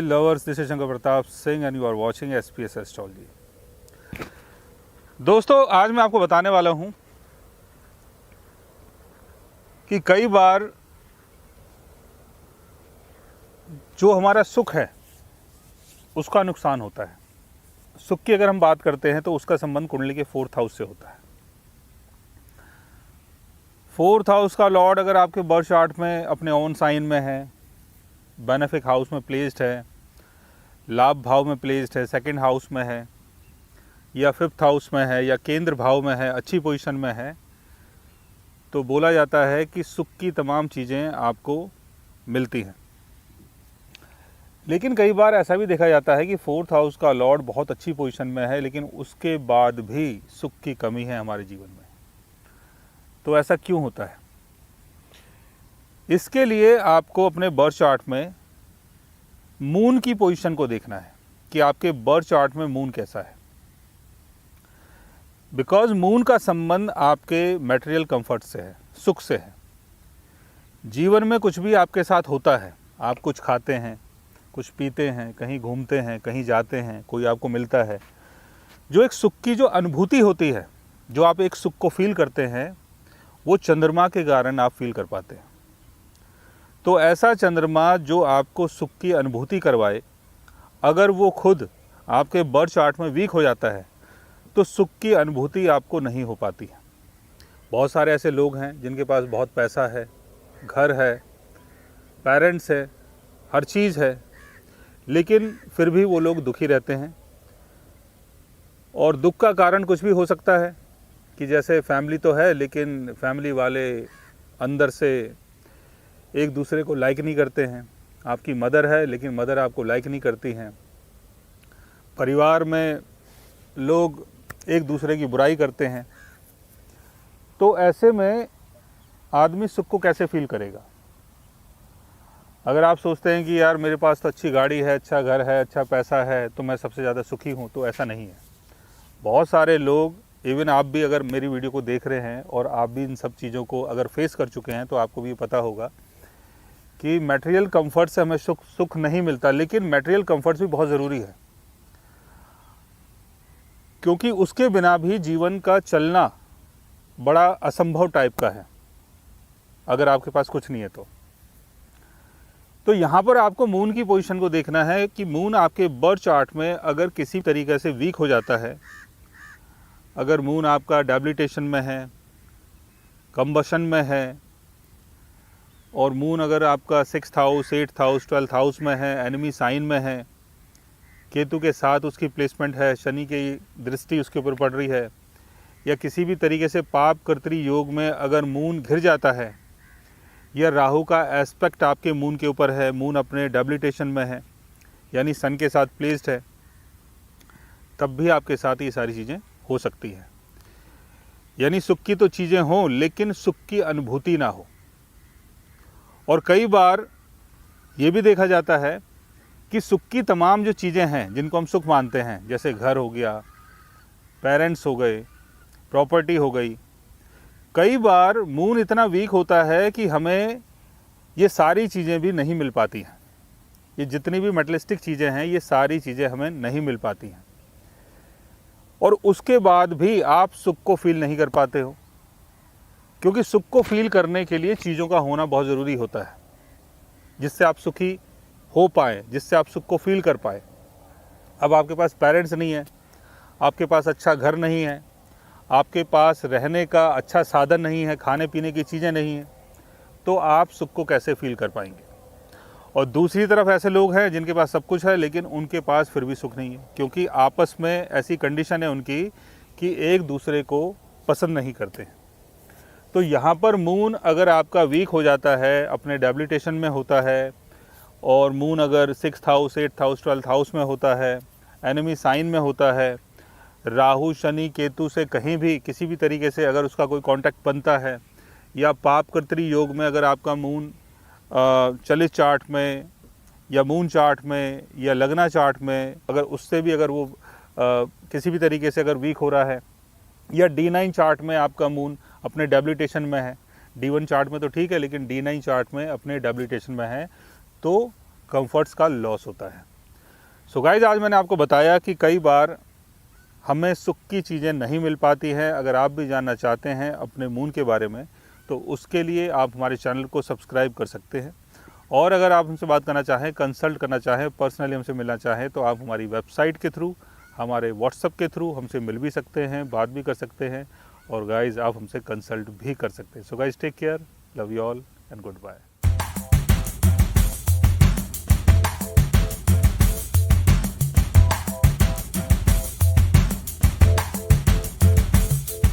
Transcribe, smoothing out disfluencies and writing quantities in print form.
lovers, this is Shankar Pratap Singh and you are watching SPS Astrology। दोस्तों, आज मैं आपको बताने वाला हूं कि कई बार जो हमारा सुख है उसका नुकसान होता है। सुख की अगर हम बात करते हैं तो उसका संबंध कुंडली के 4th हाउस से होता है। 4th हाउस का लॉर्ड अगर आपके बर्थ चार्ट में अपने ओन साइन में है, बेनिफिक हाउस में प्लेस्ड है, लाभ भाव में प्लेस्ड है, सेकंड हाउस में है या 5th हाउस में है या केंद्र भाव में है, अच्छी पोजीशन में है, तो बोला जाता है कि सुख की तमाम चीज़ें आपको मिलती हैं। लेकिन कई बार ऐसा भी देखा जाता है कि 4th हाउस का लॉर्ड बहुत अच्छी पोजीशन में है लेकिन उसके बाद भी सुख की कमी है हमारे जीवन में। तो ऐसा क्यों होता है? इसके लिए आपको अपने बर्थ चार्ट में मून की पोजीशन को देखना है कि आपके बर्थ चार्ट में मून कैसा है। बिकॉज मून का संबंध आपके मटेरियल कंफर्ट से है, सुख से है। जीवन में कुछ भी आपके साथ होता है, आप कुछ खाते हैं, कुछ पीते हैं, कहीं घूमते हैं, कहीं जाते हैं, कोई आपको मिलता है, जो एक सुख की जो अनुभूति होती है, जो आप एक सुख को फील करते हैं, वो चंद्रमा के कारण आप फील कर पाते हैं। तो ऐसा चंद्रमा जो आपको सुख की अनुभूति करवाए, अगर वो खुद आपके बर्थ चार्ट में वीक हो जाता है तो सुख की अनुभूति आपको नहीं हो पाती है। बहुत सारे ऐसे लोग हैं जिनके पास बहुत पैसा है, घर है, पेरेंट्स है, हर चीज़ है, लेकिन फिर भी वो लोग दुखी रहते हैं। और दुख का कारण कुछ भी हो सकता है कि जैसे फैमिली तो है लेकिन फैमिली वाले अंदर से एक दूसरे को लाइक नहीं करते हैं। आपकी मदर है लेकिन मदर आपको लाइक नहीं करती हैं। परिवार में लोग एक दूसरे की बुराई करते हैं। तो ऐसे में आदमी सुख को कैसे फील करेगा? अगर आप सोचते हैं कि यार मेरे पास तो अच्छी गाड़ी है, अच्छा घर है, अच्छा पैसा है, तो मैं सबसे ज़्यादा सुखी हूँ, तो ऐसा नहीं है। बहुत सारे लोग, इवन आप भी अगर मेरी वीडियो को देख रहे हैं और आप भी इन सब चीज़ों को अगर फेस कर चुके हैं तो आपको भी पता होगा कि मटेरियल कंफर्ट से हमें सुख नहीं मिलता। लेकिन मटेरियल कंफर्ट भी बहुत ज़रूरी है, क्योंकि उसके बिना भी जीवन का चलना बड़ा असंभव टाइप का है अगर आपके पास कुछ नहीं है तो यहाँ पर आपको मून की पोजीशन को देखना है कि मून आपके बर्थ चार्ट में अगर किसी तरीके से वीक हो जाता है, अगर मून आपका डेबिलिटेशन में है, कंबशन में है, और मून अगर आपका 6th house, 8th house, 12th house में है, एनिमी साइन में है, केतु के साथ उसकी प्लेसमेंट है, शनि की दृष्टि उसके ऊपर पड़ रही है, या किसी भी तरीके से पाप कर्तरी योग में अगर मून घिर जाता है, या राहु का एस्पेक्ट आपके मून के ऊपर है, मून अपने डेबिलिटेशन में है यानी सन के साथ प्लेस्ड है, तब भी आपके साथ ये सारी चीज़ें हो सकती हैं। यानी सुख की तो चीज़ें हों लेकिन सुख की अनुभूति ना हो। और कई बार ये भी देखा जाता है कि सुख की तमाम जो चीज़ें हैं जिनको हम सुख मानते हैं, जैसे घर हो गया, पेरेंट्स हो गए, प्रॉपर्टी हो गई, कई बार मून इतना वीक होता है कि हमें ये सारी चीज़ें भी नहीं मिल पाती हैं। ये जितनी भी मटेरियलिस्टिक चीज़ें हैं ये सारी चीज़ें हमें नहीं मिल पाती हैं, और उसके बाद भी आप सुख को फील नहीं कर पाते हो, क्योंकि सुख को फील करने के लिए चीज़ों का होना बहुत ज़रूरी होता है जिससे आप सुखी हो पाए, जिससे आप सुख को फील कर पाए। अब आपके पास पेरेंट्स नहीं है, आपके पास अच्छा घर नहीं है, आपके पास रहने का अच्छा साधन नहीं है, खाने पीने की चीज़ें नहीं हैं, तो आप सुख को कैसे फील कर पाएंगे? और दूसरी तरफ ऐसे लोग हैं जिनके पास सब कुछ है लेकिन उनके पास फिर भी सुख नहीं है, क्योंकि आपस में ऐसी कंडीशन है उनकी कि एक दूसरे को पसंद नहीं करते हैं। तो यहाँ पर मून अगर आपका वीक हो जाता है, अपने डेबिलिटेशन में होता है, और मून अगर 6th house, 8th house, 12th house में होता है, एनिमी साइन में होता है, राहु शनि केतु से कहीं भी किसी भी तरीके से अगर उसका कोई कांटेक्ट बनता है, या पाप कर्तरी योग में अगर आपका मून चलित चार्ट में या मून चार्ट में या लगना चार्ट में अगर उससे भी अगर वो किसी भी तरीके से अगर वीक हो रहा है, या D9 चार्ट में आपका मून अपने डेबिलिटेशन में है, D1 चार्ट में तो ठीक है लेकिन D9 चार्ट में अपने डेबिलिटेशन में है, तो कंफर्ट्स का लॉस होता है। सो गाइज, आज मैंने आपको बताया कि कई बार हमें सुख की चीज़ें नहीं मिल पाती हैं। अगर आप भी जानना चाहते हैं अपने मून के बारे में, तो उसके लिए आप हमारे चैनल को सब्सक्राइब कर सकते हैं। और अगर आप हमसे बात करना चाहें, कंसल्ट करना चाहें, पर्सनली हमसे मिलना चाहें, तो आप हमारी वेबसाइट के थ्रू, हमारे व्हाट्सएप के थ्रू हमसे मिल भी सकते हैं, बात भी कर सकते हैं। और गाइज़, आप हमसे कंसल्ट भी कर सकते हैं। So guys, take care, love you all and good bye.